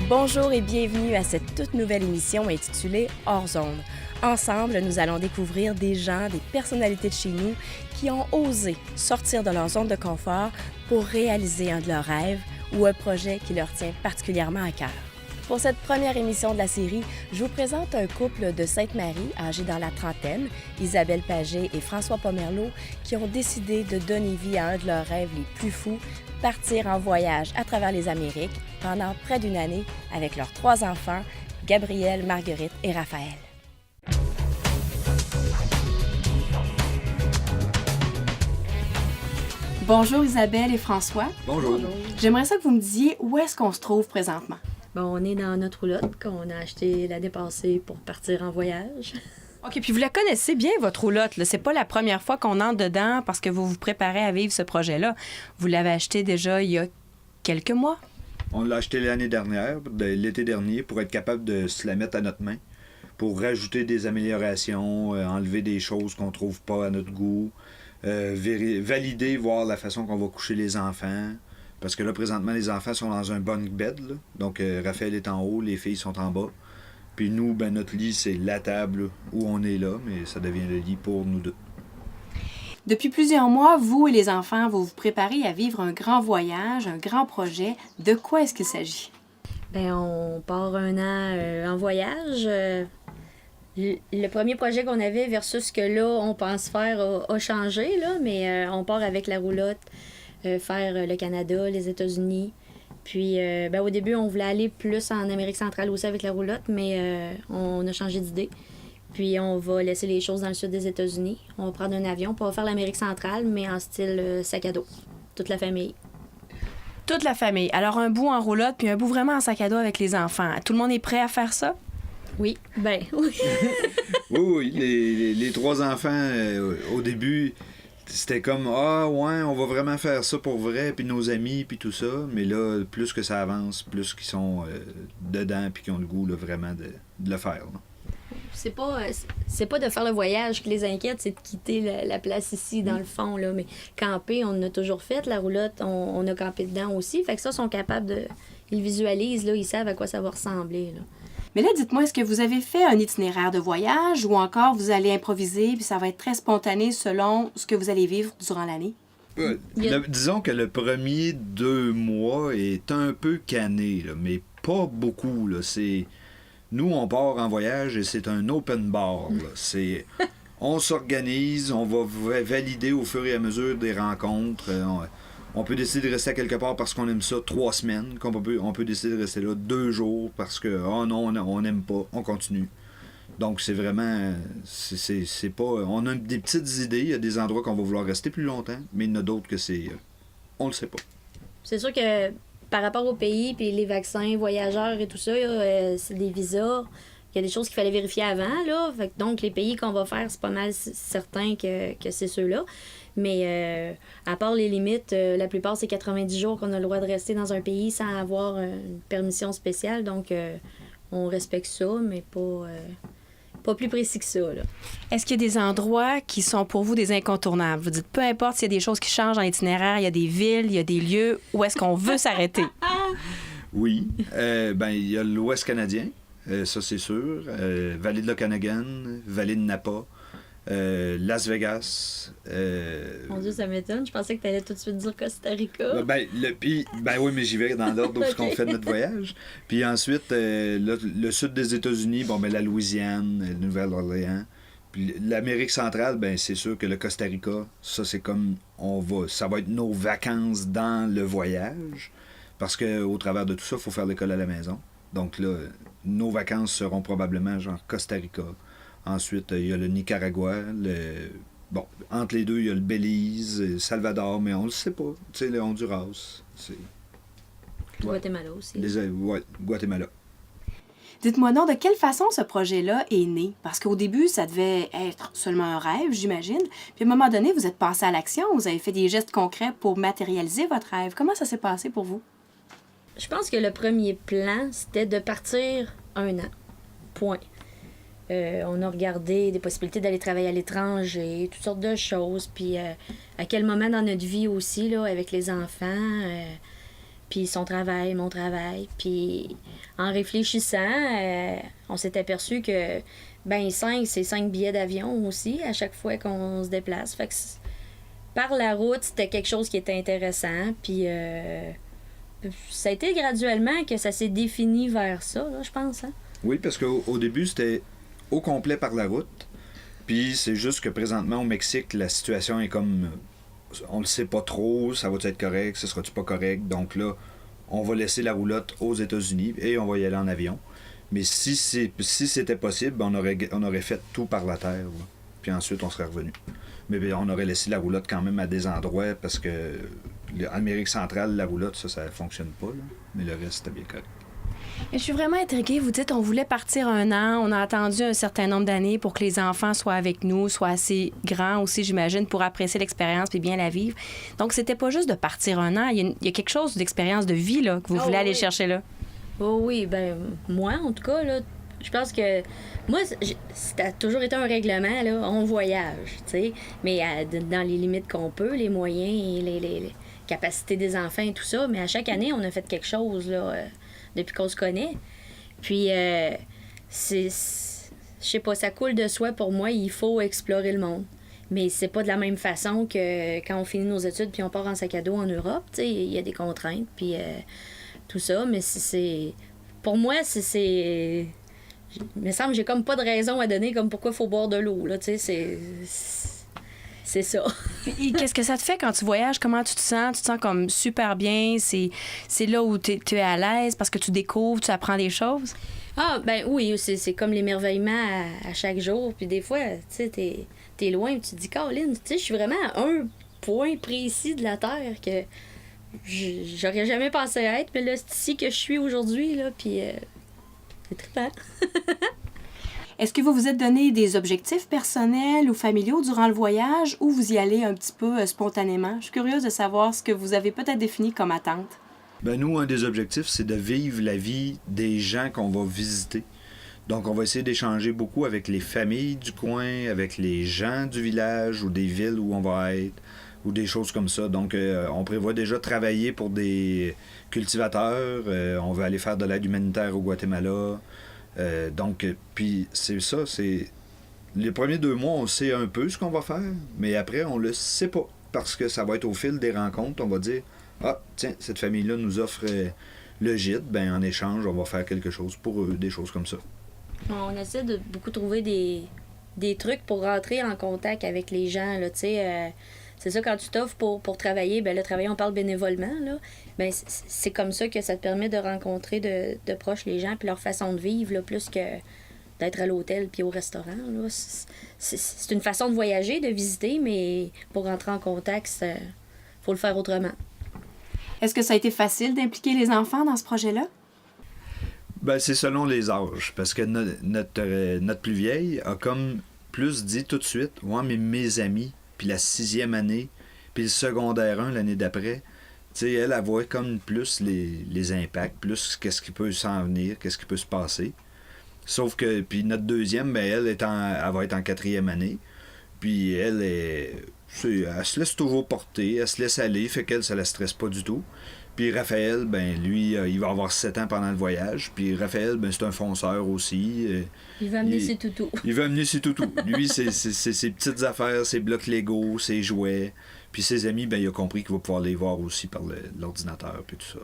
Bonjour et bienvenue à cette toute nouvelle émission intitulée Hors Zone. Ensemble, nous allons découvrir des gens, des personnalités de chez nous qui ont osé sortir de leur zone de confort pour réaliser un de leurs rêves ou un projet qui leur tient particulièrement à cœur. Pour cette première émission de la série, je vous présente un couple de Sainte-Marie, âgés dans la trentaine, Isabelle Pagé et François Pomerleau, qui ont décidé de donner vie à un de leurs rêves les plus fous, partir en voyage à travers les Amériques pendant près d'une année avec leurs 3 enfants, Gabriel, Marguerite et Raphaël. Bonjour Isabelle et François. Bonjour. J'aimerais ça que vous me disiez où est-ce qu'on se trouve présentement. Bon, on est dans notre roulotte qu'on a acheté l'année passée pour partir en voyage. OK, puis vous la connaissez bien, votre roulotte. Là. C'est pas la première fois qu'on entre dedans parce que vous vous préparez à vivre ce projet-là. Vous l'avez acheté déjà il y a quelques mois. On l'a acheté l'année dernière, l'été dernier, pour être capable de se la mettre à notre main, pour rajouter des améliorations, enlever des choses qu'on trouve pas à notre goût, valider, voir la façon qu'on va coucher les enfants. Parce que là, présentement, les enfants sont dans un bunk bed. Là. Donc, Raphaël est en haut, les filles sont en bas. Puis nous, ben, notre lit, c'est la table où on est là, mais ça devient le lit pour nous deux. Depuis plusieurs mois, vous et les enfants, vous vous préparez à vivre un grand voyage, un grand projet. De quoi est-ce qu'il s'agit? Bien, on part un an en voyage. Le premier projet qu'on avait versus ce que là, on pense faire a changé, là, mais on part avec la roulotte. Faire le Canada, les États-Unis. Puis, au début, on voulait aller plus en Amérique centrale aussi avec la roulotte, mais on a changé d'idée. Puis, on va laisser les choses dans le sud des États-Unis. On va prendre un avion, puis on va faire l'Amérique centrale, mais en style sac à dos. Toute la famille. Toute la famille. Alors, un bout en roulotte, puis un bout vraiment en sac à dos avec les enfants. Tout le monde est prêt à faire ça? Oui, ben oui. Oui, les 3 enfants, au début... C'était comme, on va vraiment faire ça pour vrai, puis nos amis, puis tout ça. Mais là, plus que ça avance, plus qu'ils sont dedans, puis qu'ils ont le goût là, vraiment de le faire. Là. C'est pas de faire le voyage qui les inquiète, c'est de quitter la place ici, dans le fond. Là. Mais camper, on a toujours fait. La roulotte, on a campé dedans aussi. Fait que ça, ils sont capables de... Ils visualisent, là, ils savent à quoi ça va ressembler. Là. Mais là, dites-moi, est-ce que vous avez fait un itinéraire de voyage ou encore vous allez improviser puis ça va être très spontané selon ce que vous allez vivre durant l'année? Disons que le premier 2 mois est un peu canné, là, mais pas beaucoup. Là. Nous, on part en voyage et c'est un open bar. Là. On s'organise, on va valider au fur et à mesure des rencontres. On peut décider de rester à quelque part parce qu'on aime ça 3 semaines. On peut décider de rester là 2 jours parce que, non, on n'aime pas, on continue. Donc, c'est vraiment... C'est pas... On a des petites idées, il y a des endroits qu'on va vouloir rester plus longtemps, mais il y en a d'autres que c'est... on le sait pas. C'est sûr que par rapport au pays, puis les vaccins, voyageurs et tout ça, c'est des visas. Il y a des choses qu'il fallait vérifier avant, là. Fait que donc, les pays qu'on va faire, c'est pas mal certain que c'est ceux-là. Mais à part les limites, la plupart, c'est 90 jours qu'on a le droit de rester dans un pays sans avoir une permission spéciale. Donc, on respecte ça, mais pas plus précis que ça. Là. Est-ce qu'il y a des endroits qui sont pour vous des incontournables? Vous dites, peu importe s'il y a des choses qui changent dans l'itinéraire, il y a des villes, il y a des lieux, où est-ce qu'on veut s'arrêter? Oui. Il y a l'Ouest canadien, ça c'est sûr. Vallée de l'Okanagan, Vallée de Napa. Las Vegas. Mon Dieu, ça m'étonne. Je pensais que tu allais tout de suite dire Costa Rica. Oui, mais j'y vais dans l'ordre où on fait notre voyage. Puis ensuite, le sud des États-Unis, la Louisiane, la Nouvelle-Orléans. Puis l'Amérique centrale, c'est sûr que le Costa Rica, ça c'est comme ça va être nos vacances dans le voyage. Parce qu'au travers de tout ça, il faut faire l'école à la maison. Donc là, nos vacances seront probablement genre Costa Rica. Ensuite, il y a le Nicaragua. Entre les deux, il y a le Belize, le Salvador, mais on le sait pas. Tu sais, le Honduras. Guatemala aussi. Guatemala. Dites-moi donc, de quelle façon ce projet-là est né? Parce qu'au début, ça devait être seulement un rêve, j'imagine. Puis à un moment donné, vous êtes passé à l'action, vous avez fait des gestes concrets pour matérialiser votre rêve. Comment ça s'est passé pour vous? Je pense que le premier plan, c'était de partir 1 an. Point. On a regardé des possibilités d'aller travailler à l'étranger, toutes sortes de choses. Puis à quel moment dans notre vie aussi, là, avec les enfants, puis son travail, mon travail. Puis en réfléchissant, on s'est aperçu que, ben 5, c'est 5 billets d'avion aussi à chaque fois qu'on se déplace. Fait que par la route, c'était quelque chose qui était intéressant. Puis ça a été graduellement que ça s'est défini vers ça, là, je pense. Hein? Oui, parce qu'au début, c'était au complet par la route. Puis c'est juste que présentement, au Mexique, la situation est comme... On le sait pas trop, ça va être correct, ça sera-tu pas correct. Donc là, on va laisser la roulotte aux États-Unis et on va y aller en avion. Mais si c'était possible, on aurait fait tout par la terre. Là. Puis ensuite, on serait revenu. Mais on aurait laissé la roulotte quand même à des endroits parce que l'Amérique centrale, la roulotte, ça fonctionne pas. Là. Mais le reste, c'était bien correct. Je suis vraiment intriguée. Vous dites on voulait partir 1 an. On a attendu un certain nombre d'années pour que les enfants soient avec nous, soient assez grands aussi, j'imagine, pour apprécier l'expérience et bien la vivre. Donc, c'était pas juste de partir 1 an. Il y a quelque chose d'expérience de vie là, que vous voulez aller chercher là. Oh oui, ben moi, en tout cas, là, je pense que moi, ça a toujours été un règlement, là, on voyage, tu sais, mais dans les limites qu'on peut, les moyens et les capacités des enfants et tout ça, mais à chaque année, on a fait quelque chose, là, depuis qu'on se connaît. Puis, je sais pas, ça coule de soi pour moi, il faut explorer le monde. Mais c'est pas de la même façon que quand on finit nos études puis on part en sac à dos en Europe, tu sais, il y a des contraintes, puis tout ça, mais c'est... Pour moi, il me semble que j'ai comme pas de raison à donner comme pourquoi il faut boire de l'eau, là, tu sais, c'est ça. Et qu'est-ce que ça te fait quand tu voyages? Comment tu te sens? Tu te sens comme super bien? C'est là où tu es à l'aise parce que tu découvres, tu apprends des choses? Ah, ben oui, c'est comme l'émerveillement à chaque jour. Puis des fois, tu sais, t'es loin et tu te dis, Caroline, tu sais, je suis vraiment à un point précis de la Terre que j'aurais jamais pensé être. Mais là, c'est ici que je suis aujourd'hui, là, puis c'est trippant. Est-ce que vous vous êtes donné des objectifs personnels ou familiaux durant le voyage ou vous y allez un petit peu spontanément? Je suis curieuse de savoir ce que vous avez peut-être défini comme attente. Ben nous, un des objectifs, c'est de vivre la vie des gens qu'on va visiter. Donc, on va essayer d'échanger beaucoup avec les familles du coin, avec les gens du village ou des villes où on va être, ou des choses comme ça. Donc, on prévoit déjà travailler pour des cultivateurs. On veut aller faire de l'aide humanitaire au Guatemala. Donc, puis c'est ça, c'est... Les premiers 2 mois, on sait un peu ce qu'on va faire, mais après, on le sait pas. Parce que ça va être au fil des rencontres, on va dire, ah, tiens, cette famille-là nous offre le gîte, ben en échange, on va faire quelque chose pour eux, des choses comme ça. On essaie de beaucoup trouver des trucs pour rentrer en contact avec les gens, là, tu sais. C'est ça, quand tu t'offres pour travailler, ben le travail, on parle bénévolement, là. Ben c'est comme ça que ça te permet de rencontrer de proches les gens puis leur façon de vivre, là, plus que d'être à l'hôtel puis au restaurant, là. C'est une façon de voyager, de visiter, mais pour rentrer en contact, faut le faire autrement. Est-ce que ça a été facile d'impliquer les enfants dans ce projet-là? Ben, c'est selon les âges, parce que notre plus vieille a comme plus dit tout de suite, « Ouais, mais mes amis, puis la 6e année, puis le secondaire 1 l'année d'après, tu sais, elle voit comme plus les impacts, plus qu'est-ce qui peut s'en venir, qu'est-ce qui peut se passer. » Sauf que, puis notre deuxième, ben, elle va être en 4e année, puis elle se laisse toujours porter, elle se laisse aller, fait qu'elle, ça la stresse pas du tout. Puis Raphaël, ben lui, il va avoir 7 ans pendant le voyage. Puis Raphaël, ben c'est un fonceur aussi. Il va amener ses toutous. Il va amener ses toutous. Lui, c'est ses petites affaires, ses blocs Lego, ses jouets. Puis ses amis, ben il a compris qu'il va pouvoir les voir aussi par l'ordinateur, puis tout ça.